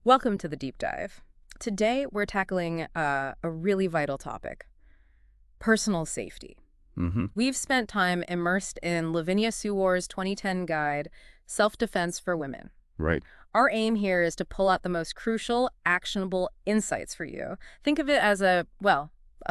Welcome to the deep dive. Today, we're tackling a really vital topic, personal safety. Mm-hmm. We've spent time immersed in Lavinia Soo-Warr's 2010 guide, Self-Defense for Women. Right. Our aim here is to pull out the most crucial, actionable insights for you. Think of it as a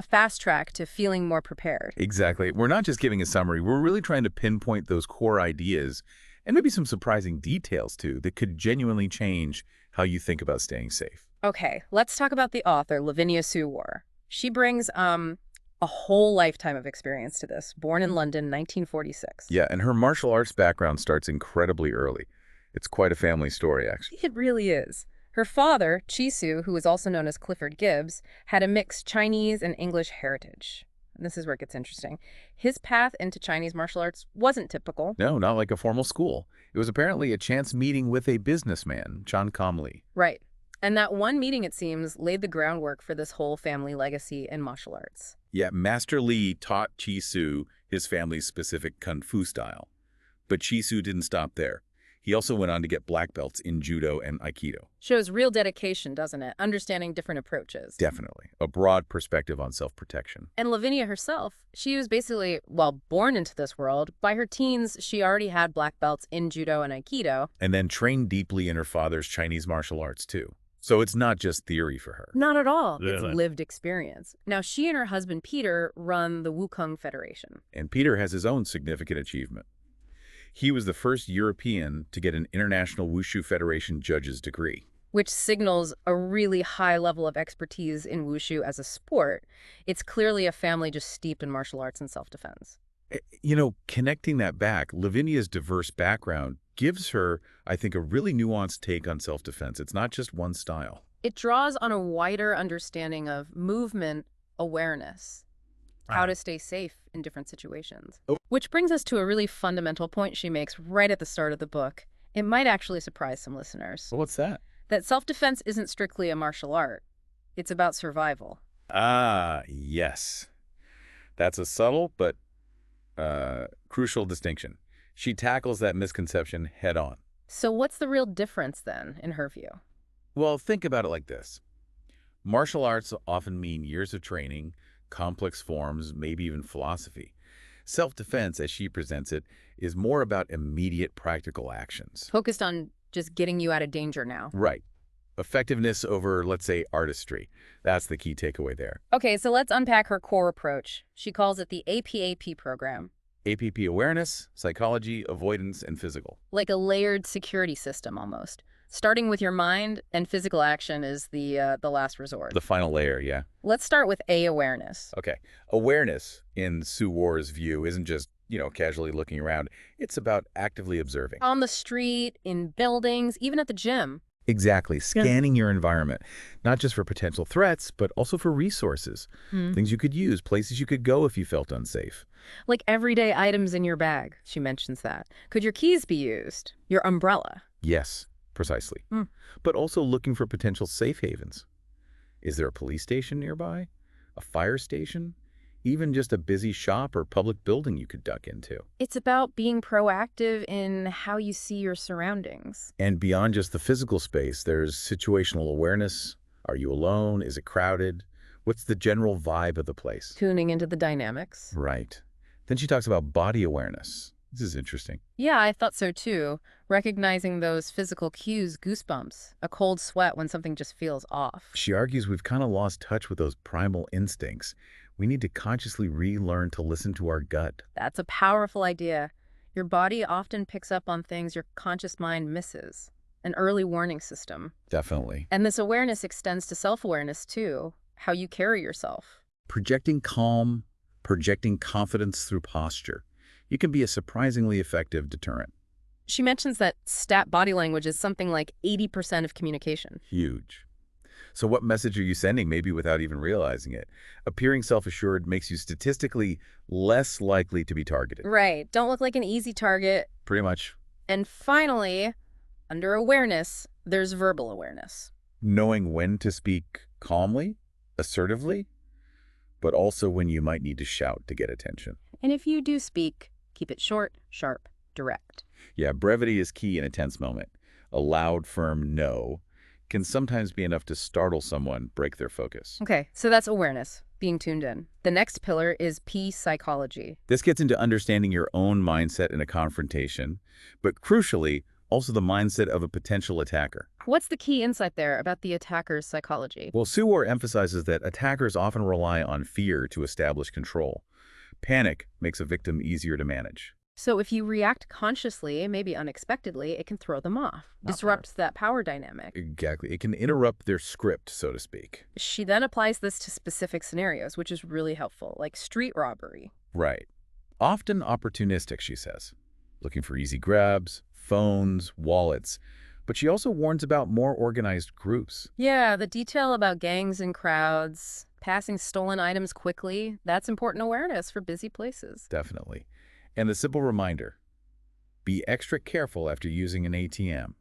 fast track to feeling more prepared. Exactly. We're not just giving a summary. We're really trying to pinpoint those core ideas and maybe some surprising details, too, that could genuinely change how you think about staying safe. Okay, let's talk about the author, Lavinia Soo-Warr. She brings a whole lifetime of experience to this, born in London, 1946. Yeah, and her martial arts background starts incredibly early. It's quite a family story, actually. It really is. Her father, Chi-Soo, who is also known as Clifford Gibbs, had a mixed Chinese and English heritage. And this is where it gets interesting. His path into Chinese martial arts wasn't typical. No, not like a formal school. It was apparently a chance meeting with a businessman, John Comley. Right. And that one meeting, it seems, laid the groundwork for this whole family legacy in martial arts. Yeah, Master Li taught Chi-Soo his family's specific Kung Fu style. But Chi-Soo didn't stop there. He also went on to get black belts in Judo and Aikido. Shows real dedication, doesn't it? Understanding different approaches. Definitely. A broad perspective on self-protection. And Lavinia herself, she was basically, born into this world. By her teens, she already had black belts in Judo and Aikido. And then trained deeply in her father's Chinese martial arts, too. So it's not just theory for her. Not at all. It's Really? lived experience. Now, she and her husband, Peter, run the Wukong Federation. And Peter has his own significant achievement. He was the first European to get an International Wushu Federation judge's degree. Which signals a really high level of expertise in wushu as a sport. It's clearly a family just steeped in martial arts and self-defense. You know, connecting that back, Lavinia's diverse background gives her, I think, a really nuanced take on self-defense. It's not just one style. It draws on a wider understanding of movement awareness, how to stay safe in different situations. Oh. Which brings us to a really fundamental point she makes right at the start of the book. It might actually surprise some listeners. Well, what's that? That self-defense isn't strictly a martial art. It's about survival. Ah, yes. That's a subtle but crucial distinction. She tackles that misconception head on. So what's the real difference then, in her view? Well, think about it like this. Martial arts often mean years of training, complex forms, maybe even philosophy. Self-defense, as she presents it, is more about immediate practical actions. Focused on just getting you out of danger now. Right. Effectiveness over, let's say, artistry. That's the key takeaway there. Okay, so let's unpack her core approach. She calls it the A.P.A.P program. A.P.A.P awareness, psychology, avoidance, and physical. Like a layered security system almost. Starting with your mind, and physical action is the last resort. The final layer, yeah. Let's start with A, awareness. Okay. Awareness, in Soo-Warr's view, isn't just, casually looking around. It's about actively observing. On the street, in buildings, even at the gym. Exactly. Scanning your environment, not just for potential threats, but also for resources. Things you could use, places you could go if you felt unsafe. Like everyday items in your bag, she mentions that. Could your keys be used? Your umbrella? Yes, precisely. But also looking for potential safe havens. Is there a police station nearby? A fire station? Even just a busy shop or public building you could duck into. It's about being proactive in how you see your surroundings. And beyond just the physical space, there's situational awareness. Are you alone? Is it crowded? What's the general vibe of the place? Tuning into the dynamics. Right. Then she talks about body awareness. This is interesting. Yeah, I thought so too. Recognizing those physical cues, goosebumps, a cold sweat when something just feels off. She argues we've kind of lost touch with those primal instincts. We need to consciously relearn to listen to our gut. That's a powerful idea. Your body often picks up on things your conscious mind misses. An early warning system. Definitely. And this awareness extends to self-awareness too, how you carry yourself. Projecting calm, projecting confidence through posture. You can be a surprisingly effective deterrent. She mentions that stat body language is something like 80% of communication. Huge. So what message are you sending, maybe without even realizing it? Appearing self-assured makes you statistically less likely to be targeted. Right. Don't look like an easy target. Pretty much. And finally, under awareness, there's verbal awareness. Knowing when to speak calmly, assertively, but also when you might need to shout to get attention. And if you do speak, keep it short, sharp, direct. Yeah, brevity is key in a tense moment. A loud, firm no can sometimes be enough to startle someone, break their focus. Okay, so that's awareness, being tuned in. The next pillar is P psychology. This gets into understanding your own mindset in a confrontation, but crucially, also the mindset of a potential attacker. What's the key insight there about the attacker's psychology? Well, Soo-Warr emphasizes that attackers often rely on fear to establish control. Panic makes a victim easier to manage. So if you react consciously, maybe unexpectedly, it can throw them off, disrupt that power dynamic. Exactly. It can interrupt their script, so to speak. She then applies this to specific scenarios, which is really helpful, like street robbery. Right. Often opportunistic, she says. Looking for easy grabs, phones, wallets. But she also warns about more organized groups. Yeah, the detail about gangs and crowds, passing stolen items quickly, that's important awareness for busy places. Definitely. And the simple reminder, be extra careful after using an ATM.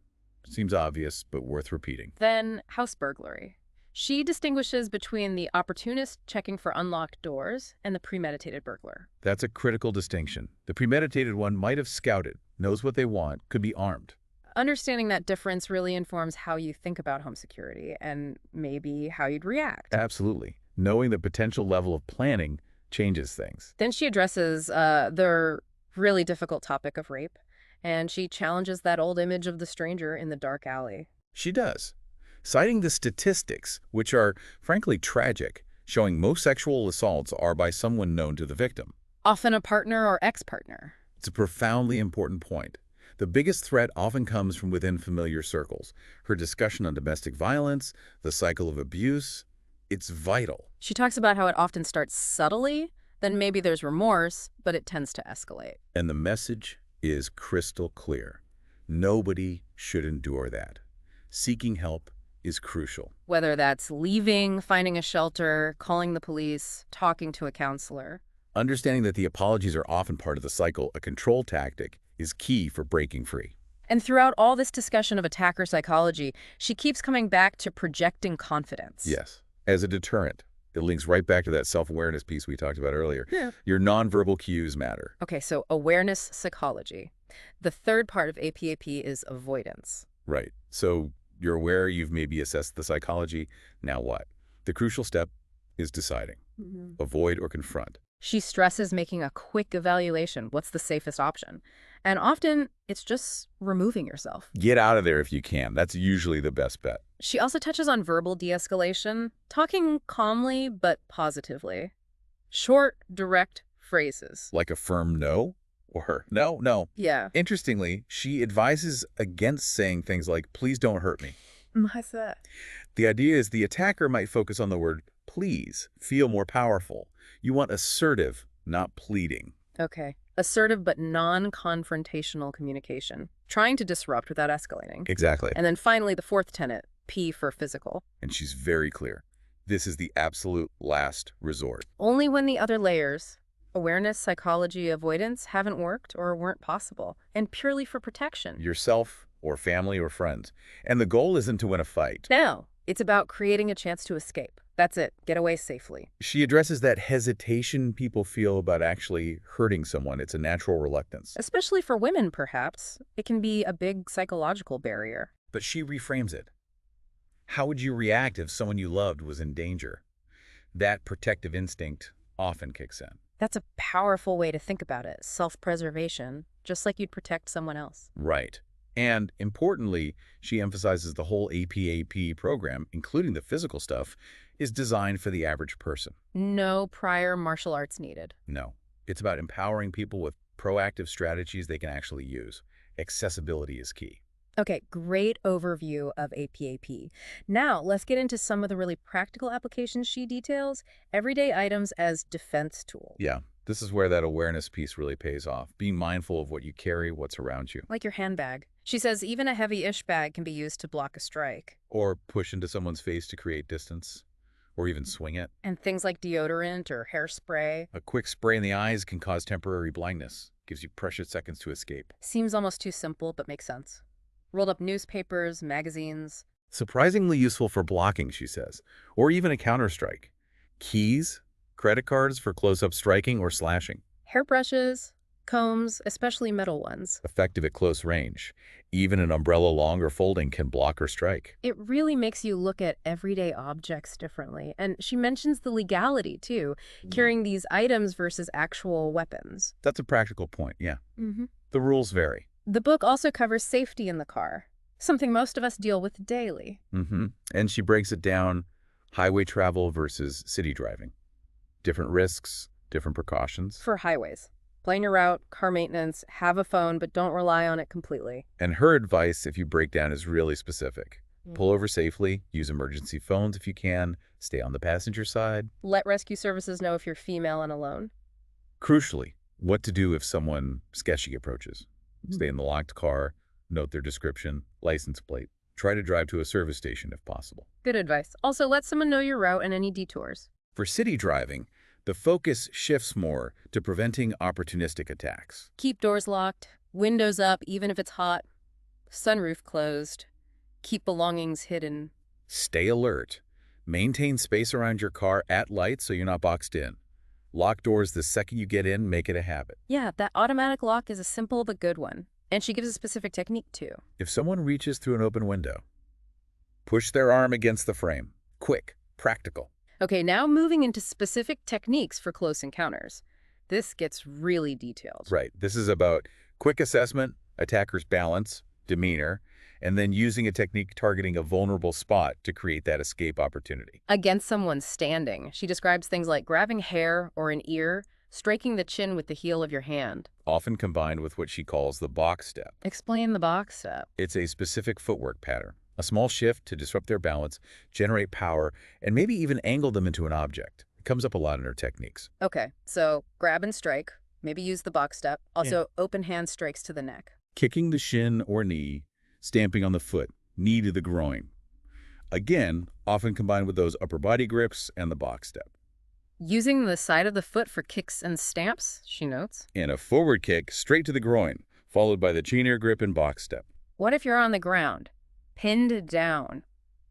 Seems obvious, but worth repeating. Then, house burglary. She distinguishes between the opportunist checking for unlocked doors and the premeditated burglar. That's a critical distinction. The premeditated one might have scouted, knows what they want, could be armed. Understanding that difference really informs how you think about home security and maybe how you'd react. Absolutely. Knowing the potential level of planning changes things. Then she addresses the really difficult topic of rape, and she challenges that old image of the stranger in the dark alley. She does, citing the statistics, which are frankly tragic, showing most sexual assaults are by someone known to the victim. Often a partner or ex-partner. It's a profoundly important point. The biggest threat often comes from within familiar circles. Her discussion on domestic violence, the cycle of abuse, it's vital. She talks about how it often starts subtly, then maybe there's remorse, but it tends to escalate. And the message is crystal clear. Nobody should endure that. Seeking help is crucial. Whether that's leaving, finding a shelter, calling the police, talking to a counselor. Understanding that the apologies are often part of the cycle, a control tactic, is key for breaking free. And throughout all this discussion of attacker psychology, she keeps coming back to projecting confidence. Yes, as a deterrent. It links right back to that self-awareness piece we talked about earlier. Yeah. Your nonverbal cues matter. Okay, so awareness psychology. The third part of A.P.A.P is avoidance. Right. So you're aware, you've maybe assessed the psychology. Now what? The crucial step is deciding. Avoid or confront. She stresses making a quick evaluation. What's the safest option? And often, it's just removing yourself. Get out of there if you can. That's usually the best bet. She also touches on verbal de-escalation, talking calmly but positively. Short, direct phrases. Like a firm no or no, no. Yeah. Interestingly, she advises against saying things like, please don't hurt me. What's that? The idea is the attacker might focus on the word please, feel more powerful. You want assertive, not pleading. Okay. Assertive but non-confrontational communication. Trying to disrupt without escalating. Exactly. And then finally, the fourth tenet, P for physical. And she's very clear. This is the absolute last resort. Only when the other layers, awareness, psychology, avoidance, haven't worked or weren't possible, and purely for protection. Yourself or family or friends. And the goal isn't to win a fight. No, it's about creating a chance to escape. That's it. Get away safely. She addresses that hesitation people feel about actually hurting someone. It's a natural reluctance. Especially for women, perhaps. It can be a big psychological barrier. But she reframes it. How would you react if someone you loved was in danger? That protective instinct often kicks in. That's a powerful way to think about it. Self-preservation, just like you'd protect someone else. Right. And importantly, she emphasizes the whole A.P.A.P program, including the physical stuff, is designed for the average person. No prior martial arts needed. No. It's about empowering people with proactive strategies they can actually use. Accessibility is key. Okay, great overview of A.P.A.P. Now, let's get into some of the really practical applications she details. Everyday items as defense tools. Yeah, this is where that awareness piece really pays off. Being mindful of what you carry, what's around you. Like your handbag. She says even a heavy-ish bag can be used to block a strike. Or push into someone's face to create distance. Or even swing it. And things like deodorant or hairspray. A quick spray in the eyes can cause temporary blindness. Gives you precious seconds to escape. Seems almost too simple, but makes sense. Rolled up newspapers, magazines. Surprisingly useful for blocking, she says. Or even a counterstrike. Keys, credit cards for close-up striking or slashing. Hairbrushes. combs, especially metal ones. Effective at close range. Even an umbrella long or folding can block or strike. It really makes you look at everyday objects differently. And she mentions the legality, too, carrying these items versus actual weapons. That's a practical point, yeah. Hmm. The rules vary. The book also covers safety in the car, something most of us deal with daily. And she breaks it down, highway travel versus city driving. Different risks, different precautions. For highways, plan your route, car maintenance, have a phone, but don't rely on it completely. And her advice, if you break down, is really specific. Pull over safely, use emergency phones if you can, stay on the passenger side. Let rescue services know if you're female and alone. Crucially, what to do if someone sketchy approaches. Stay in the locked car, note their description, license plate. Try to drive to a service station if possible. Good advice. Also, let someone know your route and any detours. For city driving, the focus shifts more to preventing opportunistic attacks. Keep doors locked, windows up even if it's hot, sunroof closed, keep belongings hidden. Stay alert. Maintain space around your car at lights so you're not boxed in. Lock doors the second you get in, make it a habit. Yeah, that automatic lock is a simple but good one. And she gives a specific technique, too. If someone reaches through an open window, push their arm against the frame. Quick, practical. Okay, now moving into specific techniques for close encounters. This gets really detailed. Right. This is about quick assessment, attacker's balance, demeanor, and then using a technique targeting a vulnerable spot to create that escape opportunity. Against someone standing, she describes things like grabbing hair or an ear, striking the chin with the heel of your hand. Often combined with what she calls the box step. Explain the box step. It's a specific footwork pattern. A small shift to disrupt their balance, generate power, and maybe even angle them into an object. It comes up a lot in her techniques. Okay, so grab and strike. Maybe use the box step. Also, open hand strikes to the neck. Kicking the shin or knee, stamping on the foot, knee to the groin. Again, often combined with those upper body grips and the box step. Using the side of the foot for kicks and stamps, she notes. And a forward kick straight to the groin, followed by the chin-ear grip and box step. What if you're on the ground, pinned down?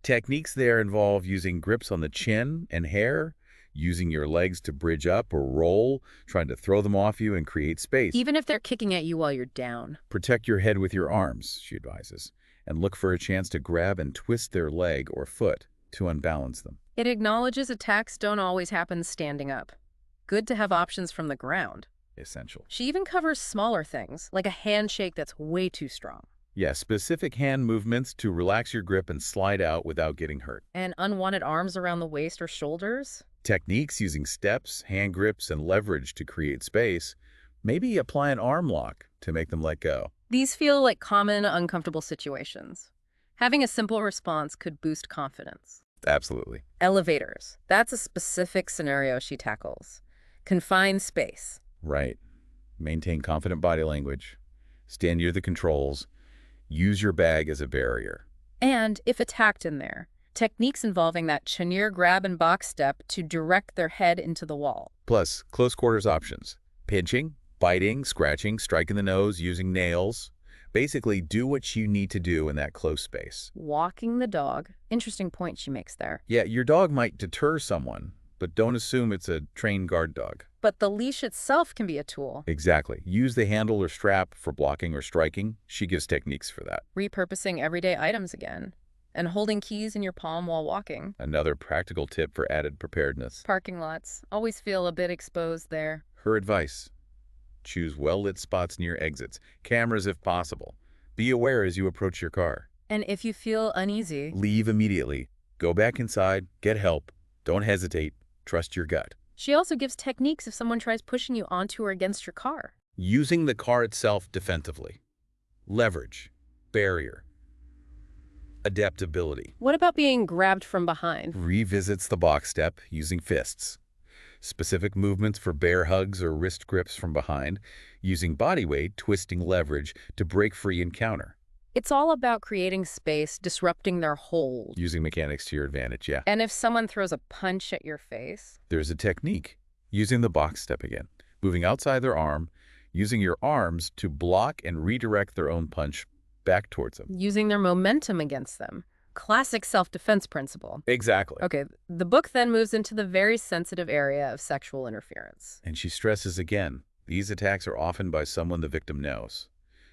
Techniques there involve using grips on the chin and hair, using your legs to bridge up or roll, trying to throw them off you and create space. Even if they're kicking at you while you're down. Protect your head with your arms, she advises, and look for a chance to grab and twist their leg or foot to unbalance them. It acknowledges attacks don't always happen standing up. Good to have options from the ground. Essential. She even covers smaller things, like a handshake that's way too strong. Yeah, specific hand movements to relax your grip and slide out without getting hurt. And unwanted arms around the waist or shoulders. Techniques using steps, hand grips, and leverage to create space. Maybe apply an arm lock to make them let go. These feel like common, uncomfortable situations. Having a simple response could boost confidence. Absolutely. Elevators. That's a specific scenario she tackles. Confined space. Right. Maintain confident body language. Stand near the controls. Use your bag as a barrier. And, if attacked in there, techniques involving that chenier grab and box step to direct their head into the wall. Plus, close quarters options. Pinching, biting, scratching, striking the nose, using nails. Basically, do what you need to do in that close space. Walking the dog. Interesting point she makes there. Yeah, your dog might deter someone, but don't assume it's a trained guard dog. But the leash itself can be a tool. Exactly. Use the handle or strap for blocking or striking. She gives techniques for that. Repurposing everyday items again. And holding keys in your palm while walking. Another practical tip for added preparedness. Parking lots. Always feel a bit exposed there. Her advice. Choose well-lit spots near exits. Cameras if possible. Be aware as you approach your car. And if you feel uneasy, Leave immediately. Go back inside. Get help. Don't hesitate. Trust your gut. she also gives techniques if someone tries pushing you onto or against your car. Using the car itself defensively. Leverage. Barrier. Adaptability. What about being grabbed from behind? Revisits the box step using fists. Specific movements for bear hugs or wrist grips from behind, using body weight, twisting leverage to break free and counter. It's all about creating space, disrupting their hold. Using mechanics to your advantage, yeah. And if someone throws a punch at your face? There's a technique. Using the box step again. Moving outside their arm, using your arms to block and redirect their own punch back towards them. Using their momentum against them. Classic self-defense principle. Exactly. Okay, the book then moves into the very sensitive area of sexual interference. And she stresses again, These attacks are often by someone the victim knows,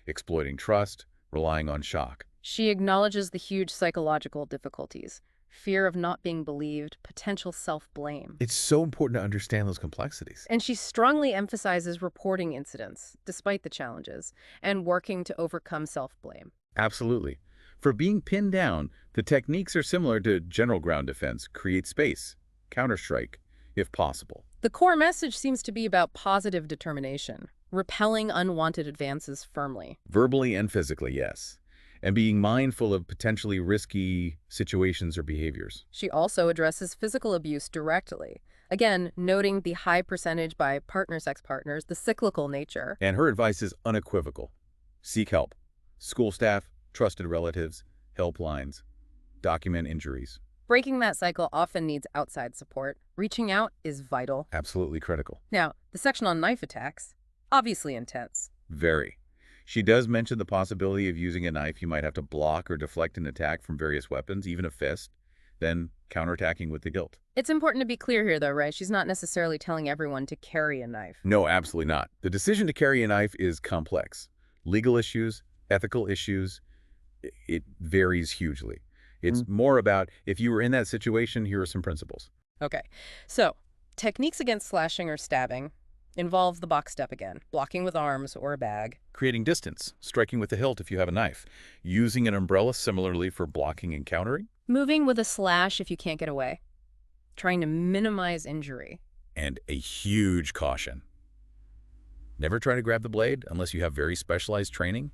exploiting trust, relying on shock. She acknowledges the huge psychological difficulties, fear of not being believed, potential self-blame. It's so important to understand those complexities. And she strongly emphasizes reporting incidents, despite the challenges, and working to overcome self-blame. Absolutely. For being pinned down, the techniques are similar to general ground defense: create space, counterstrike, if possible. The core message seems to be about positive determination, repelling unwanted advances firmly. Verbally and physically, yes. And being mindful of potentially risky situations or behaviors. She also addresses physical abuse directly, again, noting the high percentage by partner-sex partners, the cyclical nature. And her advice is unequivocal. Seek help. School staff, trusted relatives, helplines, document injuries. Breaking that cycle often needs outside support. Reaching out is vital. Absolutely critical. Now, the section on knife attacks, obviously intense. Very. She does mention the possibility of using a knife. You might have to block or deflect an attack from various weapons, even a fist, then counterattacking with the guilt. It's important to be clear here, though, right? She's not necessarily telling everyone to carry a knife. No, absolutely not. The decision to carry a knife is complex. Legal issues, ethical issues, it varies hugely. It's more about, if you were in that situation, here are some principles. Okay, so techniques against slashing or stabbing involve the box step again, blocking with arms or a bag. Creating distance, striking with the hilt if you have a knife. Using an umbrella similarly for blocking and countering. Moving with a slash if you can't get away. Trying to minimize injury. And a huge caution. Never try to grab the blade unless you have very specialized training.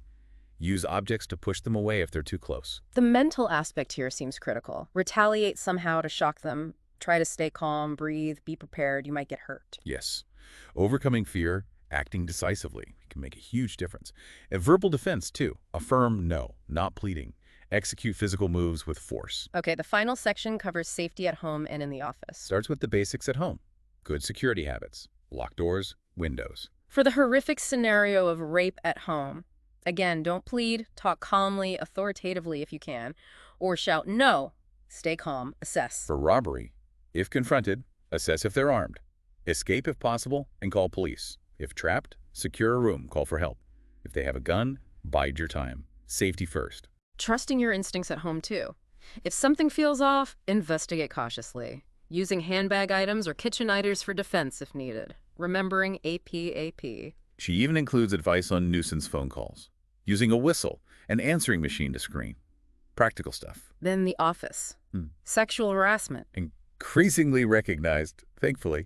Use objects to push them away if they're too close. The mental aspect here seems critical. Retaliate somehow to shock them. Try to stay calm, breathe, be prepared. You might get hurt. Yes. Overcoming fear, acting decisively can make a huge difference. And verbal defense, too. Affirm no, not pleading. Execute physical moves with force. Okay, the final section covers safety at home and in the office. Starts with the basics at home. Good security habits. Lock doors, windows. For the horrific scenario of rape at home, again, don't plead, talk calmly, authoritatively if you can, or shout no. Stay calm, assess. For robbery, if confronted, assess if they're armed. Escape if possible and call police. If trapped, secure a room, call for help. If they have a gun, bide your time. Safety first. Trusting your instincts at home, too. If something feels off, investigate cautiously. Using handbag items or kitchen items for defense if needed. Remembering A.P.A.P. She even includes advice on nuisance phone calls. Using a whistle, an answering machine to screen. Practical stuff. Then the office. Sexual harassment. Increasingly recognized, thankfully.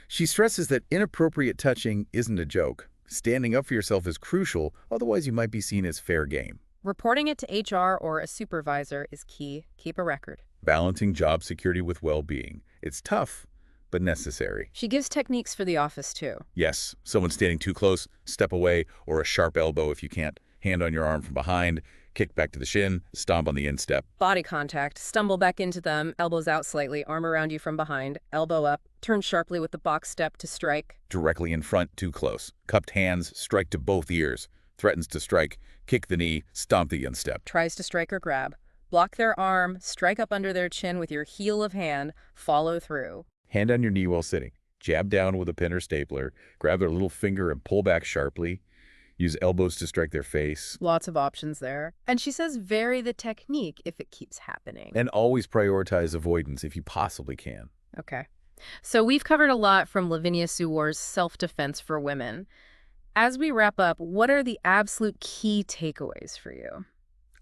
She stresses that inappropriate touching isn't a joke. Standing up for yourself is crucial, otherwise you might be seen as fair game. Reporting it to HR or a supervisor is key. Keep a record. Balancing job security with well-being. It's tough, but necessary. She gives techniques for the office, too. Yes, someone standing too close, step away, or a sharp elbow if you can't. Hand on your arm from behind, kick back to the shin, stomp on the instep. Body contact. Stumble back into them, elbows out slightly, arm around you from behind, elbow up, turn sharply with the box step to strike. Directly in front, too close. Cupped hands, strike to both ears. Threatens to strike, kick the knee, stomp the instep. Tries to strike or grab. Block their arm, strike up under their chin with your heel of hand, follow through. Hand on your knee while sitting. Jab down with a pin or stapler. Grab their little finger and pull back sharply. Use elbows to strike their face. Lots of options there. And she says vary the technique if it keeps happening. And always prioritize avoidance if you possibly can. Okay. So we've covered a lot from Lavinia Soo-Warr's self-defense for women. As we wrap up, what are the absolute key takeaways for you?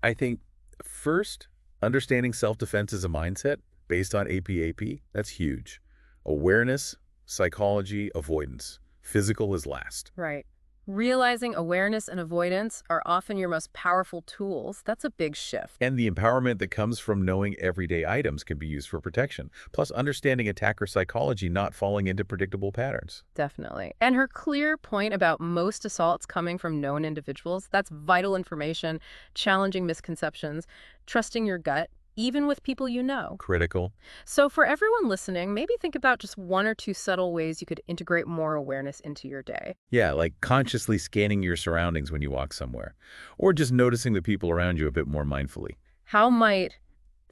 I think, first, understanding self-defense as a mindset based on A.P.A.P, that's huge. Awareness, psychology, avoidance. Physical is last. Right. Realizing awareness and avoidance are often your most powerful tools. That's a big shift. And the empowerment that comes from knowing everyday items can be used for protection. Plus, understanding attacker psychology, not falling into predictable patterns. Definitely. And her clear point about most assaults coming from known individuals, that's vital information, challenging misconceptions, trusting your gut, even with people you know. Critical. So for everyone listening, maybe think about just one or two subtle ways you could integrate more awareness into your day. Yeah, like consciously scanning your surroundings when you walk somewhere. Or just noticing the people around you a bit more mindfully. How might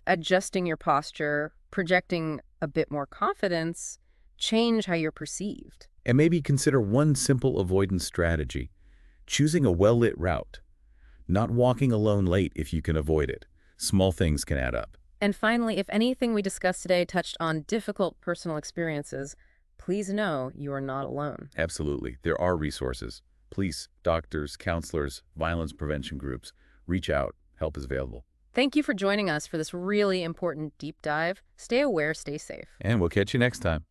adjusting your posture, projecting a bit more confidence, change how you're perceived? And maybe consider one simple avoidance strategy: choosing a well-lit route, not walking alone late if you can avoid it. Small things can add up. And finally, if anything we discussed today touched on difficult personal experiences, please know you are not alone. Absolutely. There are resources. Police, doctors, counselors, violence prevention groups. Reach out. Help is available. Thank you for joining us for this really important deep dive. Stay aware, stay safe. And we'll catch you next time.